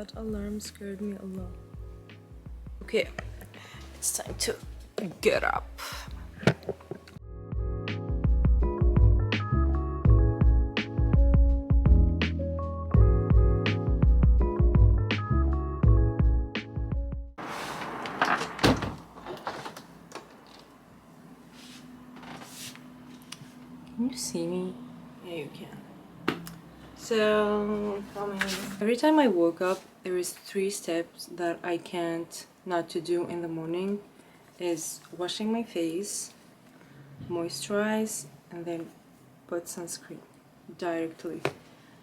That alarm scared me a lot. Okay, it's time to get up. Can you see me? Yeah, you can. So, every time I woke up, there is 3 steps that I can't not to do in the morning. Is washing my face, moisturize, and then put sunscreen directly.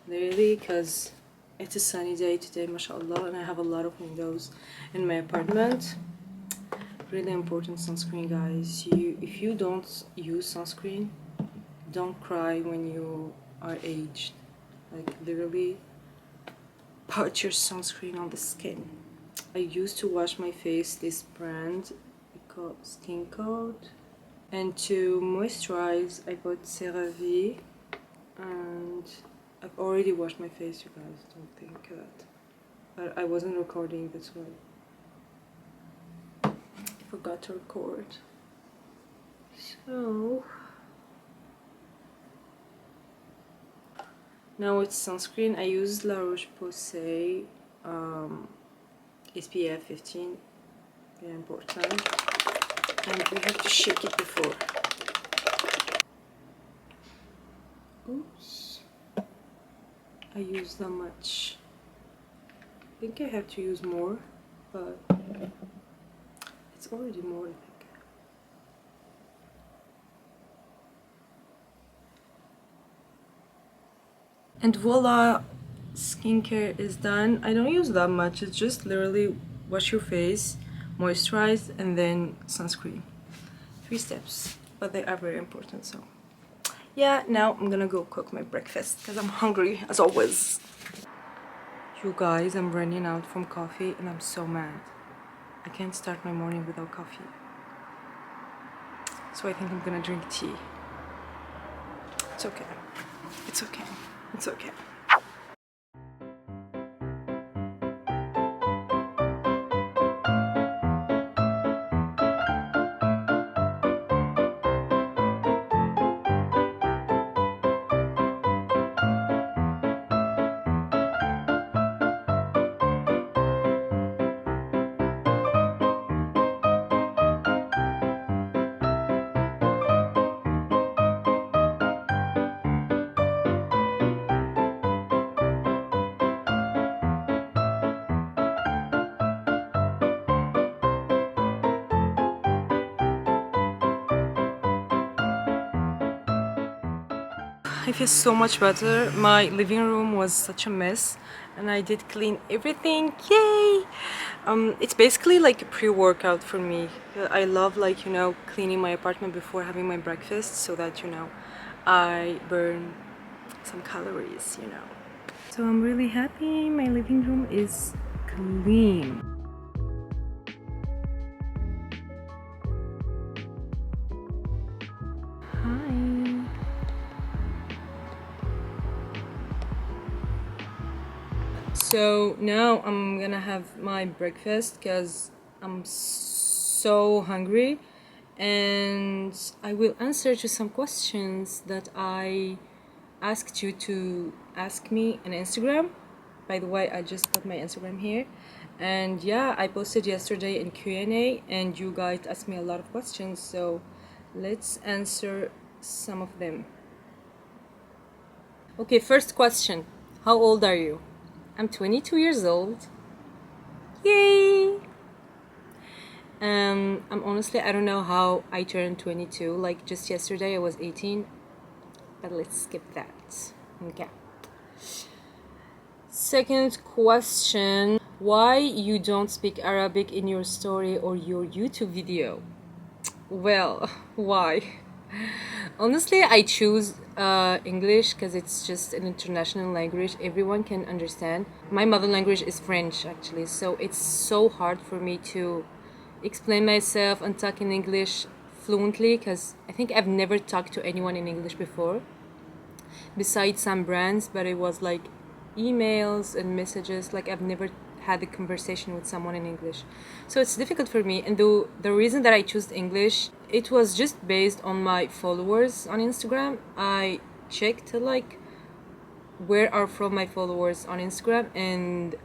Literally, because it's a sunny day today, mashallah, and I have a lot of windows in my apartment. Really important sunscreen, guys. If you don't use sunscreen, don't cry when you are aged. Like, literally put your sunscreen on the skin. I used to wash my face this brand called Skin Code, and to moisturize I put CeraVe, and I've already washed my face, you guys, don't think that. But I wasn't recording, that's why I forgot to record. So now it's sunscreen. I use La Roche-Posay SPF 15, very important, and we have to shake it before. Oops, I use that much. I think I have to use more, but it's already more, I think. And voila, skincare is done. I don't use that much. It's just literally wash your face, moisturize, and then sunscreen. 3 steps, but they are very important. So yeah, now I'm gonna go cook my breakfast because I'm hungry as always. You guys, I'm running out from coffee and I'm so mad. I can't start my morning without coffee. So I think I'm gonna drink tea. It's okay. It's okay. It's okay. I feel so much better. My living room was such a mess and I did clean everything. Yay! It's basically like a pre-workout for me. I love, like, you know, cleaning my apartment before having my breakfast so that, you know, I burn some calories, you know. So I'm really happy my living room is clean. Hi. So now I'm gonna have my breakfast because I'm so hungry, and I will answer to some questions that I asked you to ask me on Instagram. By the way, I just put my Instagram here, and yeah, I posted yesterday in Q&A and you guys asked me a lot of questions, so let's answer some of them. Okay, first question. How old are you? I'm 22 years old. Yay! I'm honestly, I don't know how I turned 22. Like, just yesterday I was 18. But let's skip that. Okay. Second question. Why you don't speak Arabic in your story or your YouTube video? Well, why? Honestly, I choose English because it's just an international language. Everyone can understand. My mother language is French, actually, so it's so hard for me to explain myself and talk in English fluently because I think I've never talked to anyone in English before, besides some brands, but it was like emails and messages. Like, I've never had a conversation with someone in English. So it's difficult for me. And the reason that I chose English, it was just based on my followers on Instagram. I checked like where are from my followers on Instagram, and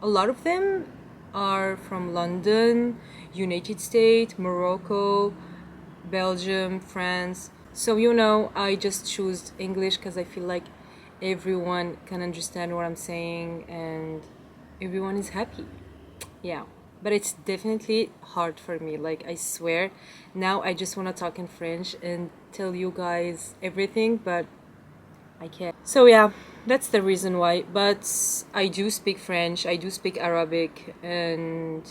a lot of them are from London, United States, Morocco, Belgium, France. So I just choose English because I feel like everyone can understand what I'm saying and everyone is happy. Yeah, but it's definitely hard for me, like I swear. Now I just want to talk in French and tell you guys everything, but I can't. So yeah, that's the reason why. But I do speak French, I do speak Arabic, and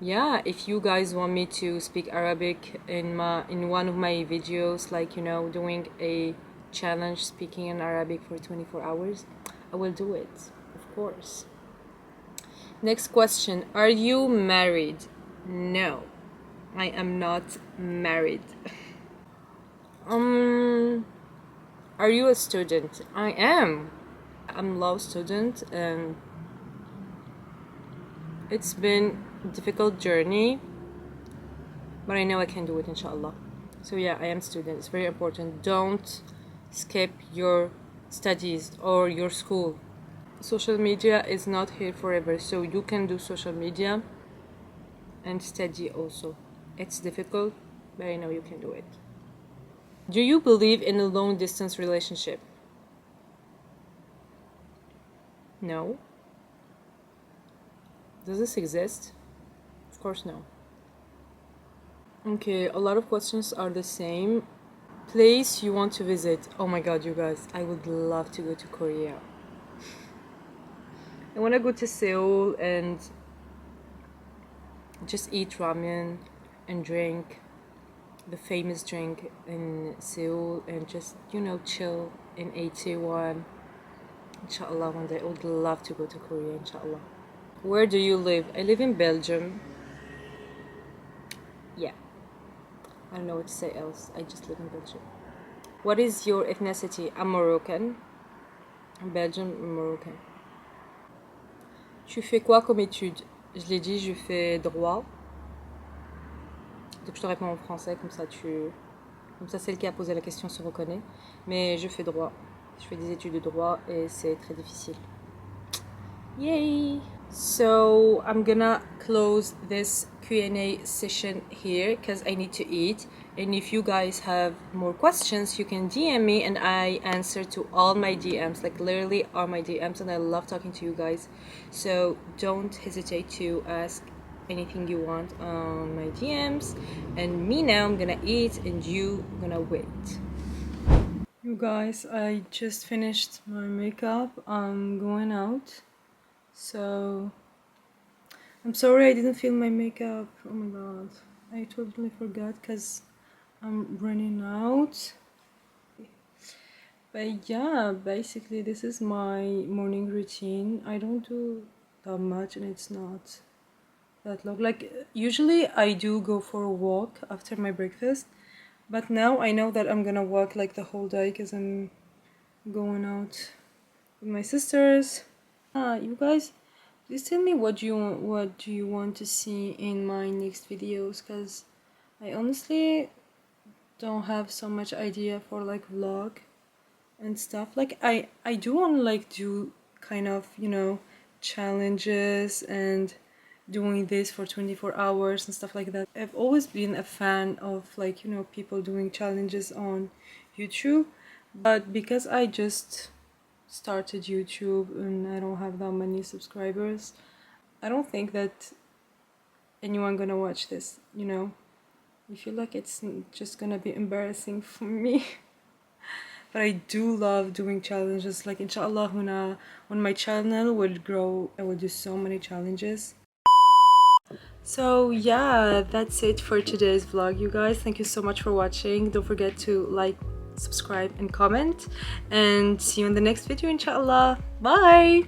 yeah, if you guys want me to speak Arabic in one of my videos, like doing a challenge speaking in Arabic for 24 hours, I will do it, of course. Next question, are you married? No, I am not married. Are you a student? I am. I'm law student, and it's been a difficult journey, but I know I can do it, inshallah. So yeah, I am a student. It's very important. Don't skip your studies or your school. Social media is not here forever, so you can do social media and study also. It's difficult, but I know you can do it. Do you believe in a long distance relationship? No. Does this exist? Of course no. Okay, a lot of questions are the same. Place you want to visit? Oh my god, you guys, I would love to go to Korea. I want to go to Seoul and just eat ramen and drink the famous drink in Seoul and just chill in A21. Inshallah, one day I would love to go to Korea, inshallah. Where do you live? I live in Belgium. Yeah, I don't know what to say else. I just live in Belgium. What is your ethnicity? I'm Moroccan. I'm Belgian, Moroccan. Tu fais quoi comme étude? Je l'ai dit, je fais droit. Donc je te réponds en français, comme ça celle qui a posé la question se reconnaît. Mais je fais droit. Je fais des études de droit et c'est très difficile. Yay! So I'm gonna close this Q&A session here because I need to eat. And if you guys have more questions, you can DM me and I answer to all my DMs, like literally all my DMs, and I love talking to you guys. So don't hesitate to ask anything you want on my DMs. And me now, I'm gonna eat and you gonna wait. You guys, I just finished my makeup. I'm going out. So I'm sorry I didn't film my makeup. Oh my god, I totally forgot because I'm running out. But yeah, basically this is my morning routine. I don't do that much and it's not that long. Like usually I do go for a walk after my breakfast, but now I know that I'm gonna walk like the whole day because I'm going out with my sisters. You guys, please tell me what do you want to see in my next videos, because I honestly don't have so much idea for like vlog and stuff. Like I do want to like do kind of challenges and doing this for 24 hours and stuff like that. I've always been a fan of like people doing challenges on YouTube, but because I just started YouTube and I don't have that many subscribers, I don't think that anyone gonna watch this, I feel like it's just gonna be embarrassing for me. But I do love doing challenges. Like inshallah when my channel will grow, I will do so many challenges. So yeah, that's it for today's vlog, you guys. Thank you so much for watching. Don't forget to like, subscribe and comment, and see you in the next video, inshallah. Bye.